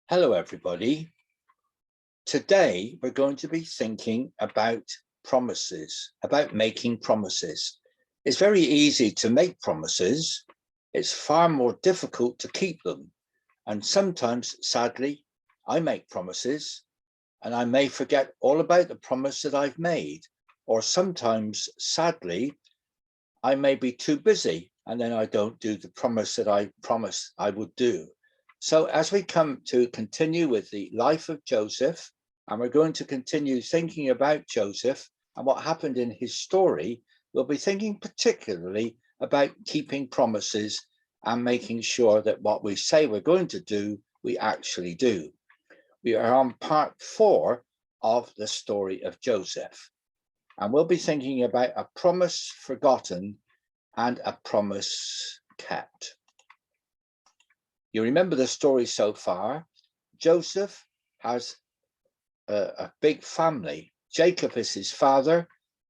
Hello, everybody. Today, we're going to be thinking about promises, about making promises. It's very easy to make promises. It's far more difficult to keep them. And sometimes, sadly, I make promises and I may forget all about the promise that I've made. Or sometimes, sadly, I may be too busy and then I don't do the promise that I promised I would do. So as we come to continue with the life of Joseph, and we're going to continue thinking about Joseph and what happened in his story, we'll be thinking particularly about keeping promises and making sure that what we say we're going to do, we actually do. We are on part 4 of the story of Joseph, and we'll be thinking about a promise forgotten and a promise kept. You remember the story so far. Joseph has a big family. Jacob is his father,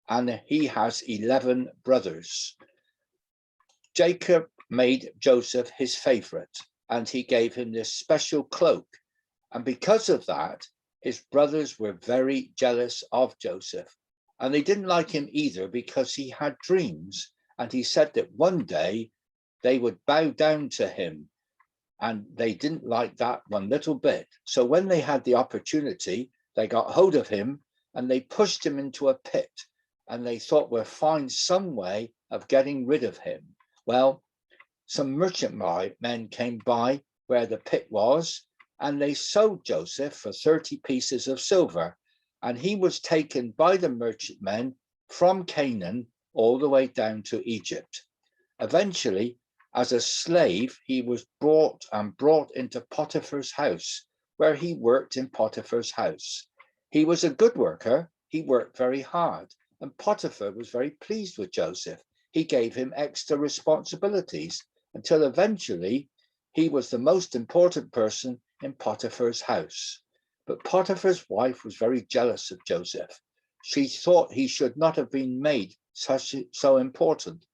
and he has 11 brothers. Jacob made Joseph his favorite, and he gave him this special cloak. And because of that, his brothers were very jealous of Joseph. And they didn't like him either because he had dreams. And he said that one day they would bow down to him. And they didn't like that one little bit. So when they had the opportunity, they got hold of him and they pushed him into a pit. And they thought, we'll find some way of getting rid of him. Well, some merchant men came by where the pit was, and they sold Joseph for 30 pieces of silver. And he was taken by the merchantmen from Canaan all the way down to Egypt. Eventually, as a slave, he was brought into Potiphar's house, where he worked in Potiphar's house. He was a good worker. He worked very hard, and Potiphar was very pleased with Joseph. He gave him extra responsibilities until eventually he was the most important person in Potiphar's house. But Potiphar's wife was very jealous of Joseph. She thought he should not have been made so important.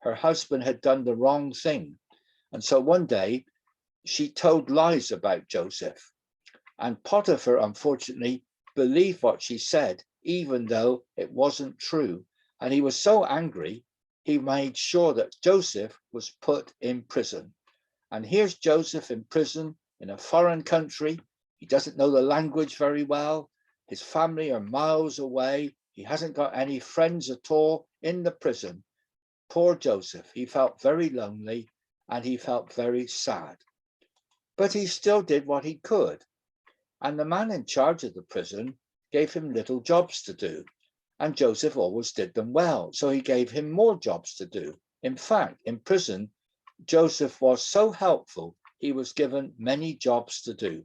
Her husband had done the wrong thing. And so one day she told lies about Joseph. And Potiphar, unfortunately, believed what she said, even though it wasn't true. And he was so angry, he made sure that Joseph was put in prison. And here's Joseph in prison in a foreign country. He doesn't know the language very well. His family are miles away. He hasn't got any friends at all in the prison. Poor Joseph, he felt very lonely and he felt very sad. But he still did what he could. And the man in charge of the prison gave him little jobs to do. And Joseph always did them well. So he gave him more jobs to do. In fact, in prison, Joseph was so helpful, he was given many jobs to do.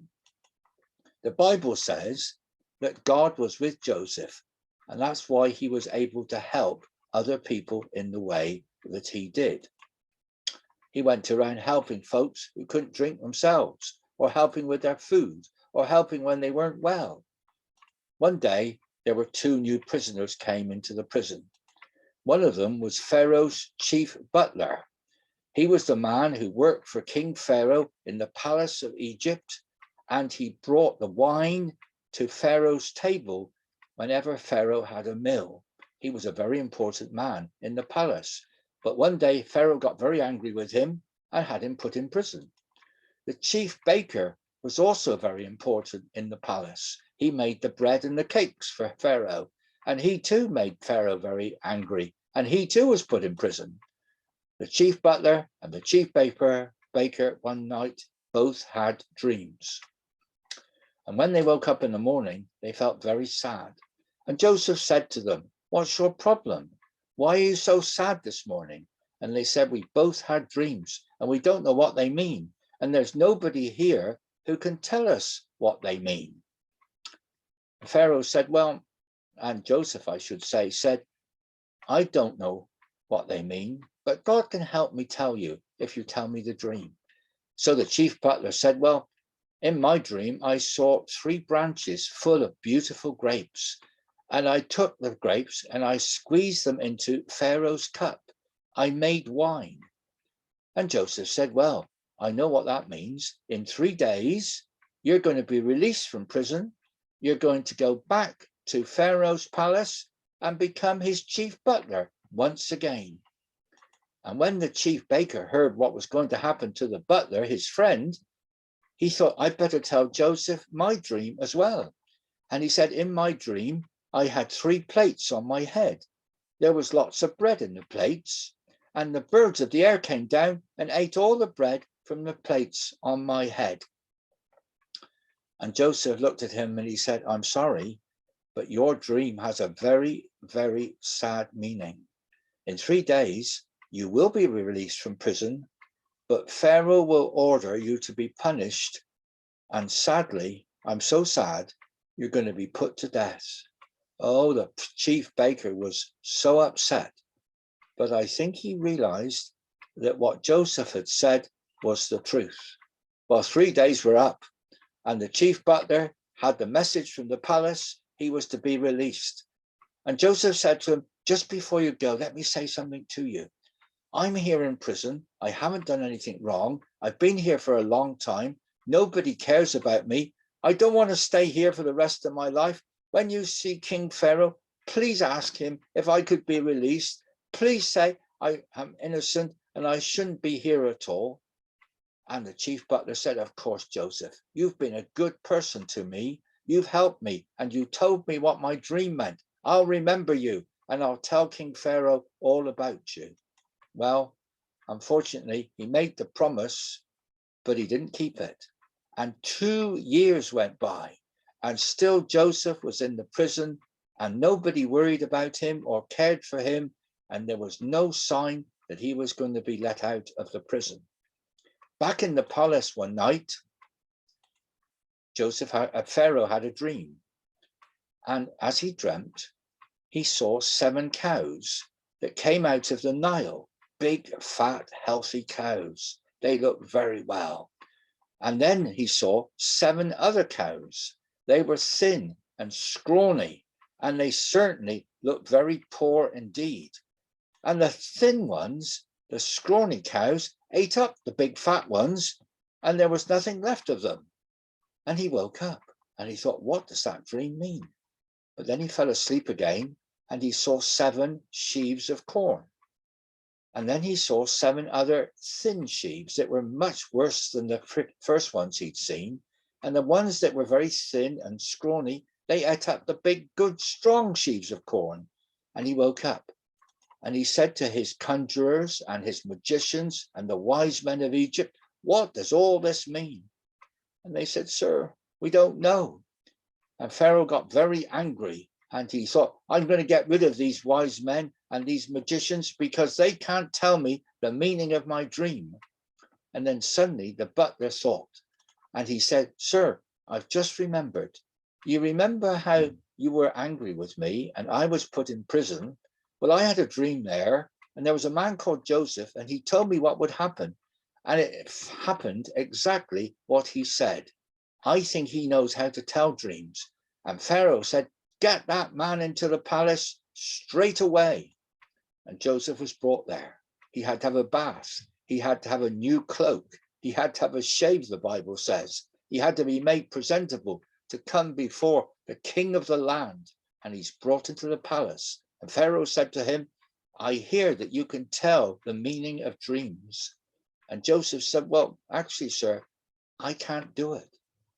The Bible says that God was with Joseph, and that's why he was able to help other people in the way that he did. He went around helping folks who couldn't drink themselves, or helping with their food, or helping when they weren't well. One day, there were 2 new prisoners came into the prison. One of them was Pharaoh's chief butler. He was the man who worked for King Pharaoh in the palace of Egypt, and he brought the wine to Pharaoh's table whenever Pharaoh had a meal. He was a very important man in the palace. But one day Pharaoh got very angry with him and had him put in prison. The chief baker was also very important in the palace. He made the bread and the cakes for Pharaoh, and he too made Pharaoh very angry, and he too was put in prison. The chief butler and the chief baker one night both had dreams. And when they woke up in the morning, they felt very sad. And Joseph said to them, "What's your problem? Why are you so sad this morning?" And they said, "We both had dreams and we don't know what they mean. And there's nobody here who can tell us what they mean." Pharaoh said, and Joseph, I should say, said, "I don't know what they mean, but God can help me tell you if you tell me the dream." So the chief butler said, "In my dream, I saw 3 branches full of beautiful grapes. And I took the grapes and I squeezed them into Pharaoh's cup. I made wine." And Joseph said, "I know what that means. In 3 days, you're going to be released from prison. You're going to go back to Pharaoh's palace and become his chief butler once again. And when the chief baker heard what was going to happen to the butler, his friend, he thought, I'd better tell Joseph my dream as well. And he said, in my dream, I had 3 plates on my head. There was lots of bread in the plates, and the birds of the air came down and ate all the bread from the plates on my head. And Joseph looked at him and he said, I'm sorry, but your dream has a very, very sad meaning. In 3 days, you will be released from prison, but Pharaoh will order you to be punished. And sadly, I'm so sad, you're going to be put to death. Oh, the chief baker was so upset, but I think he realized that what Joseph had said was the truth. Well, 3 days were up, and the chief butler had the message from the palace. He was to be released. And Joseph said to him, just before you go, let me say something to you. I'm here in prison. I haven't done anything wrong. I've been here for a long time. Nobody cares about me. I don't want to stay here for the rest of my life. When you see King Pharaoh, please ask him if I could be released. Please say I am innocent and I shouldn't be here at all. And the chief butler said, of course, Joseph, you've been a good person to me. You've helped me and you told me what my dream meant. I'll remember you and I'll tell King Pharaoh all about you. Well, unfortunately, he made the promise, but he didn't keep it. And 2 years went by and still Joseph was in the prison and nobody worried about him or cared for him. And there was no sign that he was going to be let out of the prison. Back in the palace one night, Pharaoh had a dream. And as he dreamt, he saw 7 cows that came out of the Nile, big, fat, healthy cows. They looked very well. And then he saw 7 other cows. They were thin and scrawny, and they certainly looked very poor indeed. And the thin ones, the scrawny cows, ate up the big fat ones, and there was nothing left of them. And he woke up and he thought, what does that dream mean? But then he fell asleep again and he saw 7 sheaves of corn. And then he saw 7 other thin sheaves that were much worse than the first ones he'd seen. And the ones that were very thin and scrawny, they ate up the big, good, strong sheaves of corn. And he woke up and he said to his conjurers and his magicians and the wise men of Egypt, what does all this mean? And they said, sir, we don't know. And Pharaoh got very angry and he thought, I'm going to get rid of these wise men and these magicians because they can't tell me the meaning of my dream. And then suddenly the butler thought, and he said, sir, I've just remembered. You remember how you were angry with me and I was put in prison? Well, I had a dream there and there was a man called Joseph and he told me what would happen. And it happened exactly what he said. I think he knows how to tell dreams. And Pharaoh said, get that man into the palace straight away. And Joseph was brought there. He had to have a bath. He had to have a new cloak. He had to have a shave, the Bible says. He had to be made presentable to come before the king of the land. And he's brought into the palace. And Pharaoh said to him, I hear that you can tell the meaning of dreams. And Joseph said, well, actually, sir, I can't do it.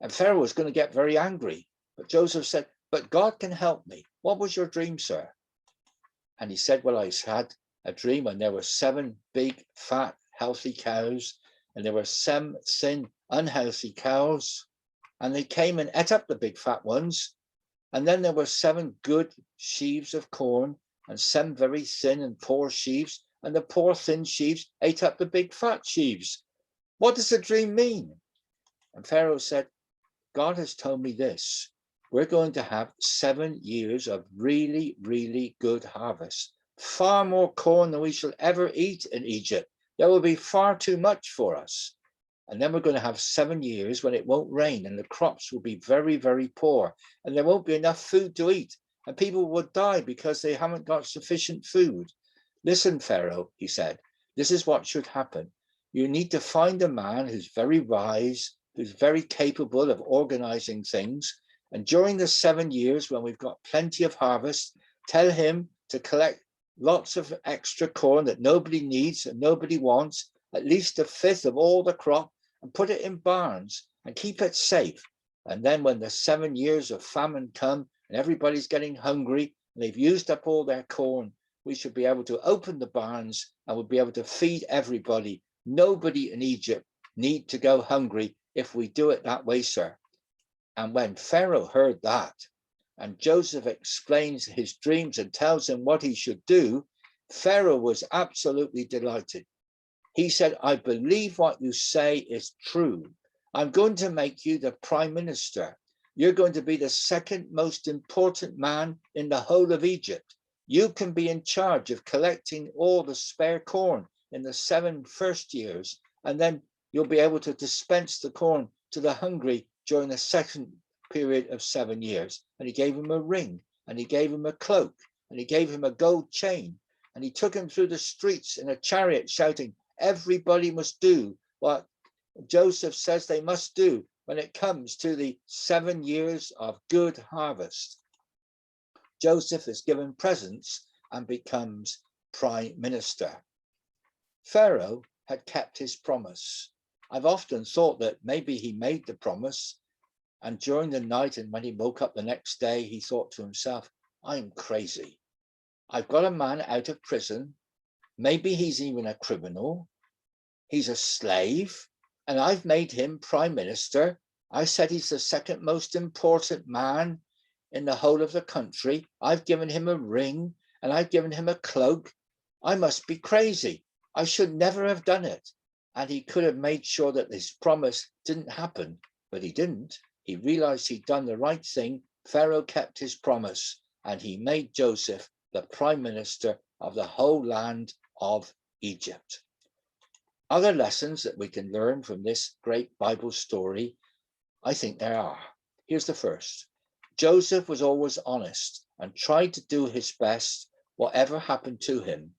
And Pharaoh was going to get very angry. But Joseph said, but God can help me. What was your dream, sir? And he said, well, I had a dream and there were 7 big, fat, healthy cows. And there were 7 thin, unhealthy cows. And they came and ate up the big, fat ones. And then there were 7 good sheaves of corn and 7 very thin and poor sheaves. And the poor thin sheaves ate up the big fat sheaves. What does the dream mean? And Pharaoh said, God has told me this. We're going to have 7 years of really, really good harvest. Far more corn than we shall ever eat in Egypt. There will be far too much for us. And then we're going to have 7 years when it won't rain and the crops will be very, very poor. And there won't be enough food to eat. And people will die because they haven't got sufficient food. Listen, Pharaoh, he said, this is what should happen. You need to find a man who's very wise, who's very capable of organizing things. And during the 7 years when we've got plenty of harvest, tell him to collect lots of extra corn that nobody needs and nobody wants, at least a fifth of all the crop, and put it in barns and keep it safe. And then when the 7 years of famine come and everybody's getting hungry and they've used up all their corn, we should be able to open the barns and we'll be able to feed everybody. Nobody in Egypt need to go hungry if we do it that way, sir. And when Pharaoh heard that, and Joseph explains his dreams and tells him what he should do, Pharaoh was absolutely delighted. He said, I believe what you say is true. I'm going to make you the prime minister. You're going to be the second most important man in the whole of Egypt. You can be in charge of collecting all the spare corn in the 7 first years, and then you'll be able to dispense the corn to the hungry during the second period of 7 years. And he gave him a ring, and he gave him a cloak, and he gave him a gold chain, and he took him through the streets in a chariot shouting, everybody must do what Joseph says they must do when it comes to the 7 years of good harvest. Joseph is given presents and becomes prime minister. Pharaoh had kept his promise. I've often thought that maybe he made the promise, and during the night and when he woke up the next day, he thought to himself, I'm crazy. I've got a man out of prison. Maybe he's even a criminal. He's a slave, and I've made him prime minister. I said he's the second most important man in the whole of the country. I've given him a ring and I've given him a cloak. I must be crazy. I should never have done it. And he could have made sure that this promise didn't happen, but he didn't. He realized he'd done the right thing. Pharaoh kept his promise and he made Joseph the prime minister of the whole land of Egypt. Other lessons that we can learn from this great Bible story, I think there are. Here's the first. Joseph was always honest and tried to do his best, whatever happened to him.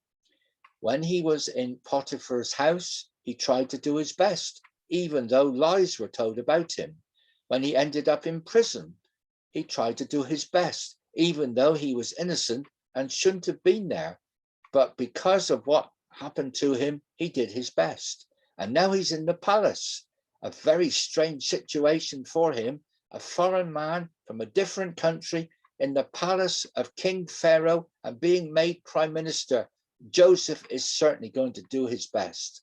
When he was in Potiphar's house, he tried to do his best, even though lies were told about him. When he ended up in prison, he tried to do his best, even though he was innocent and shouldn't have been there. But because of what happened to him, he did his best. And now he's in the palace, a very strange situation for him, a foreign man from a different country in the palace of King Pharaoh and being made prime minister. Joseph is certainly going to do his best.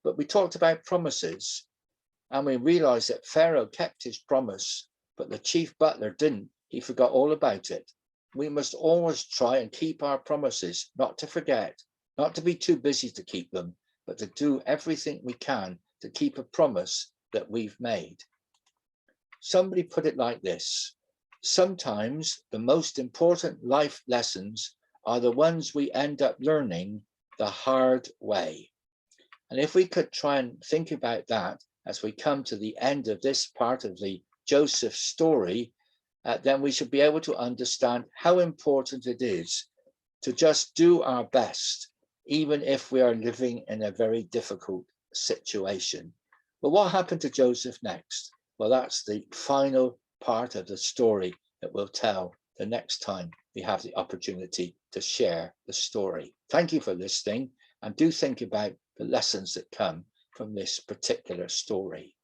But we talked about promises and we realized that Pharaoh kept his promise, but the chief butler didn't. He forgot all about it. We must always try and keep our promises, not to forget, not to be too busy to keep them, but to do everything we can to keep a promise that we've made. Somebody put it like this: sometimes the most important life lessons are the ones we end up learning the hard way. And if we could try and think about that as we come to the end of this part of the Joseph story, then we should be able to understand how important it is to just do our best, even if we are living in a very difficult situation. But what happened to Joseph next? Well, that's the final part of the story that we'll tell the next time we have the opportunity to share the story. Thank you for listening, and do think about the lessons that come from this particular story.